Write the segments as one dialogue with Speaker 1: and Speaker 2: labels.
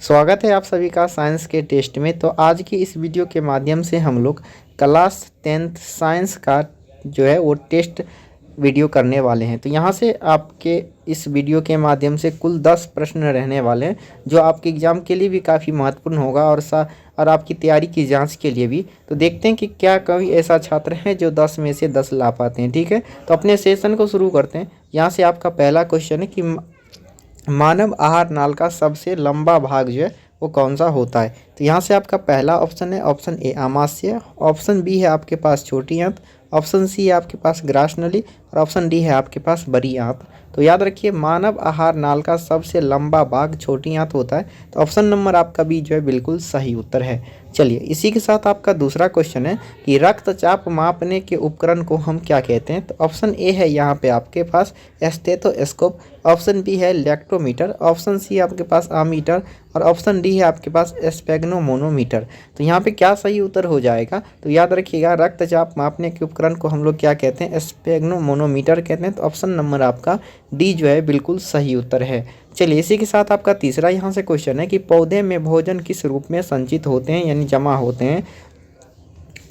Speaker 1: स्वागत है आप सभी का साइंस के टेस्ट में। तो आज की इस वीडियो के माध्यम से हम लोग क्लास 10th साइंस का जो है वो टेस्ट वीडियो करने वाले हैं। तो यहाँ से आपके इस वीडियो के माध्यम से कुल 10 प्रश्न रहने वाले हैं जो आपके एग्ज़ाम के लिए भी काफ़ी महत्वपूर्ण होगा और आपकी तैयारी की जांच के लिए भी। तो देखते हैं कि क्या कोई ऐसा छात्र है जो 10 में से 10 ला पाते हैं। ठीक है, तो अपने सेशन को शुरू करते हैं। यहाँ से आपका पहला क्वेश्चन है कि मानव आहार नाल का सबसे लंबा भाग जो है वो कौन सा होता है। तो यहाँ से आपका पहला ऑप्शन है ऑप्शन ए आमाशय, ऑप्शन बी है आपके पास छोटी आंत, ऑप्शन सी है आपके पास ग्रास नली और ऑप्शन डी है आपके पास बड़ी आंत। तो याद रखिए मानव आहार नाल का सबसे लंबा भाग छोटी आंत होता है। तो ऑप्शन नंबर आपका बी जो है बिल्कुल सही उत्तर है। चलिए इसी के साथ आपका दूसरा क्वेश्चन है कि रक्तचाप मापने के उपकरण को हम क्या कहते हैं। तो ऑप्शन ए है यहाँ पे आपके पास स्टेथोस्कोप, ऑप्शन बी है इलेक्ट्रोमीटर, ऑप्शन सी आपके पास आमीटर और ऑप्शन डी है आपके पास स्पेग्नोमोनोमीटर। तो यहाँ पे क्या सही उत्तर हो जाएगा। तो याद रखिएगा रक्तचाप मापने के उपकरण को हम लोग क्या कहते हैं, स्पेग्नोमोनोमीटर कहते हैं। तो ऑप्शन नंबर आपका डी जो है बिल्कुल सही उत्तर है। चलिए इसी के साथ आपका तीसरा यहाँ से क्वेश्चन है कि पौधे में भोजन किस रूप में संचित होते हैं यानी जमा होते हैं।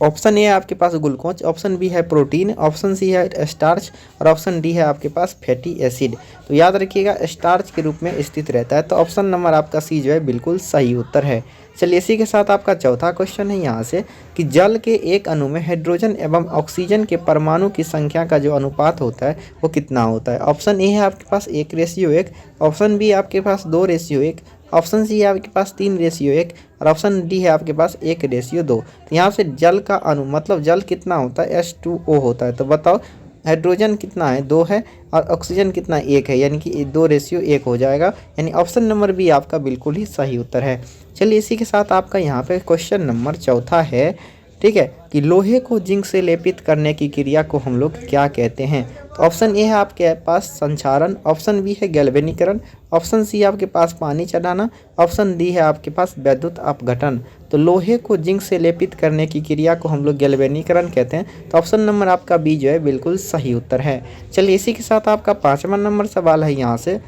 Speaker 1: ऑप्शन ए है आपके पास ग्लूकोज, ऑप्शन बी है प्रोटीन, ऑप्शन सी है स्टार्च और ऑप्शन डी है आपके पास फैटी एसिड। तो याद रखिएगा स्टार्च के रूप में स्थित रहता है। तो ऑप्शन नंबर आपका सी जो है बिल्कुल सही उत्तर है। चलिए इसी के साथ आपका चौथा क्वेश्चन है यहाँ से कि जल के एक अणु में हाइड्रोजन एवं ऑक्सीजन के परमाणु की संख्या का जो अनुपात होता है वो कितना होता है। ऑप्शन ए है आपके पास 1:1, ऑप्शन बी आपके पास 2:1, ऑप्शन सी है आपके पास 3:1 और ऑप्शन डी है आपके पास 1:2। तो यहाँ से जल का अणु मतलब जल कितना होता है, H2O होता है। तो बताओ हाइड्रोजन कितना है, 2 है और ऑक्सीजन कितना 1 है, यानी कि 2:1 हो जाएगा। यानी ऑप्शन नंबर बी आपका बिल्कुल ही सही उत्तर है। चलिए इसी के साथ आपका यहाँ पे क्वेश्चन नंबर चौथा है, ठीक है, कि लोहे को जिंक से लेपित करने की क्रिया को हम लोग क्या कहते हैं। तो ऑप्शन ए है आपके पास संक्षारण, ऑप्शन बी है गैल्वेनीकरण, ऑप्शन सी आपके पास पानी चढ़ाना, ऑप्शन डी है आपके पास विद्युत अपघटन। तो लोहे को जिंक से लेपित करने की क्रिया को हम लोग गैल्वेनीकरण कहते हैं। तो ऑप्शन नंबर आपका बी जो है बिल्कुल सही उत्तर है। चलिए इसी के साथ आपका 5वां नंबर सवाल है यहाँ से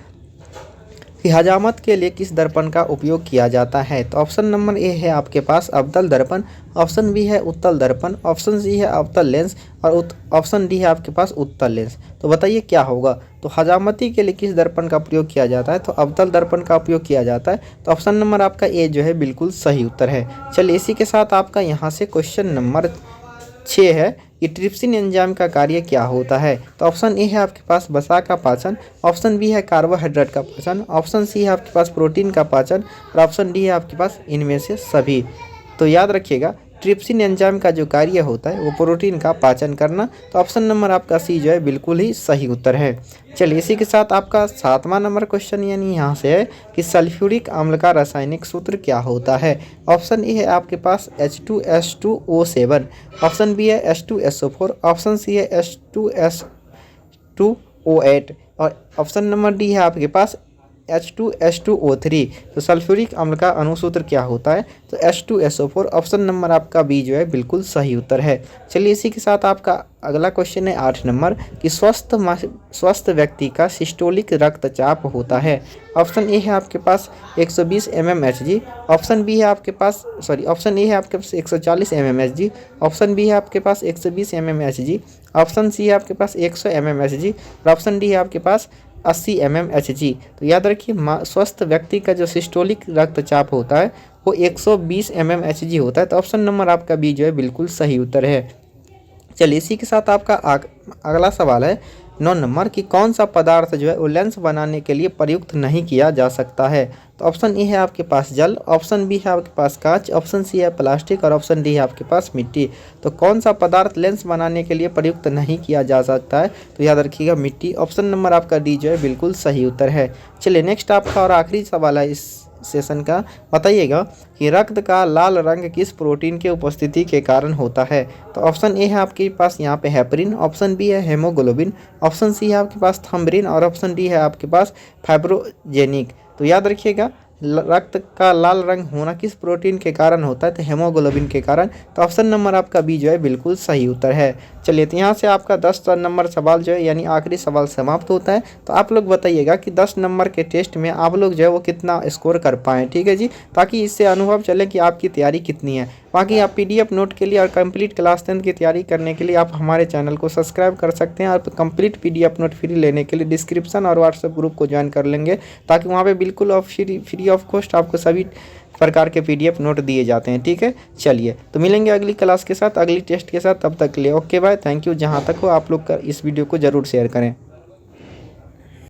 Speaker 1: कि हजामत के लिए किस दर्पण का उपयोग किया जाता है। तो ऑप्शन नंबर ए है आपके पास अवतल दर्पण, ऑप्शन बी है उत्तल दर्पण, ऑप्शन सी है अवतल लेंस और ऑप्शन डी है आपके पास उत्तल लेंस। तो बताइए क्या होगा। तो हजामती के लिए किस दर्पण का प्रयोग किया जाता है। तो अवतल दर्पण का उपयोग किया जाता है। तो ऑप्शन नंबर आपका ए जो है बिल्कुल सही उत्तर है। चलिए इसी के साथ आपका यहाँ से क्वेश्चन नंबर 6 है कि ट्रिप्सिन एंजाइम का कार्य क्या होता है। तो ऑप्शन ए है आपके पास वसा का पाचन, ऑप्शन बी है कार्बोहाइड्रेट का पाचन, ऑप्शन सी है आपके पास प्रोटीन का पाचन और ऑप्शन डी है आपके पास इनमें से सभी। तो याद रखिएगा ट्रिप्सिन एंजाइम का जो कार्य होता है वो प्रोटीन का पाचन करना। तो ऑप्शन नंबर आपका सी जो है बिल्कुल ही सही उत्तर है। चलिए इसी के साथ आपका 7वां नंबर क्वेश्चन यानी यहाँ से है कि सल्फ्यूरिक अम्ल का रासायनिक सूत्र क्या होता है। ऑप्शन ए है आपके पास H2S2O7, ऑप्शन बी है H2SO4, ऑप्शन सी है H2S2O8 और ऑप्शन नंबर डी है आपके पास H2S2O3। तो सल्फ्यूरिक अम्ल का अणुसूत्र क्या होता है। तो H2SO4, ऑप्शन नंबर आपका बी जो है बिल्कुल सही उत्तर है। चलिए इसी के साथ आपका अगला क्वेश्चन है 8 नंबर कि स्वस्थ व्यक्ति का सिस्टोलिक रक्तचाप होता है। ऑप्शन ए है आपके पास 120 mmHg, ऑप्शन बी है आपके पास ऑप्शन ए है आपके पास 140 mmHg, ऑप्शन बी है आपके पास 120 mmHg, ऑप्शन सी है आपके पास 100 mmHg और ऑप्शन डी है आपके पास 80 mmHg। तो याद रखिए स्वस्थ व्यक्ति का जो सिस्टोलिक रक्तचाप होता है वो 120 mmHg होता है। तो ऑप्शन नंबर आपका बी जो है बिल्कुल सही उत्तर है। चलिए इसी के साथ आपका अगला सवाल है 9 नंबर कि कौन सा पदार्थ जो है वो लेंस बनाने के लिए प्रयुक्त नहीं किया जा सकता है। तो ऑप्शन ए है आपके पास जल, ऑप्शन बी है आपके पास कांच, ऑप्शन सी है प्लास्टिक और ऑप्शन डी है आपके पास मिट्टी। तो कौन सा पदार्थ लेंस बनाने के लिए प्रयुक्त नहीं किया जा सकता है। तो याद रखिएगा मिट्टी। ऑप्शन नंबर आपका डी जो है बिल्कुल सही उत्तर है। चलिए नेक्स्ट आपका और आखिरी सवाल है इस सेशन का, बताइएगा कि रक्त का लाल रंग किस प्रोटीन के उपस्थिति के कारण होता है। तो ऑप्शन ए है आपके पास यहाँ पे हेपरिन, ऑप्शन बी है हेमोग्लोबिन, ऑप्शन सी है आपके पास थम्बरिन और ऑप्शन डी है आपके पास फाइब्रोजेनिक। तो याद रखिएगा रक्त का लाल रंग होना किस प्रोटीन के कारण होता है, तो हेमोग्लोबिन के कारण। तो ऑप्शन नंबर आपका बी जो है बिल्कुल सही उत्तर है। चलिए, तो यहाँ से आपका 10 नंबर सवाल जो है यानी आखिरी सवाल समाप्त होता है। तो आप लोग बताइएगा कि 10 नंबर के टेस्ट में आप लोग जो है वो कितना स्कोर कर पाएँ, ठीक है जी, ताकि इससे अनुभव चले कि आपकी तैयारी कितनी है। बाकी आप PDF नोट के लिए और कंप्लीट क्लास 10 की तैयारी करने के लिए आप हमारे चैनल को सब्सक्राइब कर सकते हैं, और कंप्लीट PDF नोट फ्री लेने के लिए डिस्क्रिप्शन और व्हाट्सएप ग्रुप को ज्वाइन कर लेंगे, ताकि वहाँ पे बिल्कुल फ्री ऑफ कॉस्ट आपको सभी प्रकार के PDF नोट दिए जाते हैं, ठीक है। चलिए, तो मिलेंगे अगली क्लास के साथ, अगली टेस्ट के साथ। तब तक के लिए ओके बाय, थैंक यू। जहाँ तक हो आप लोग का इस वीडियो को ज़रूर शेयर करें।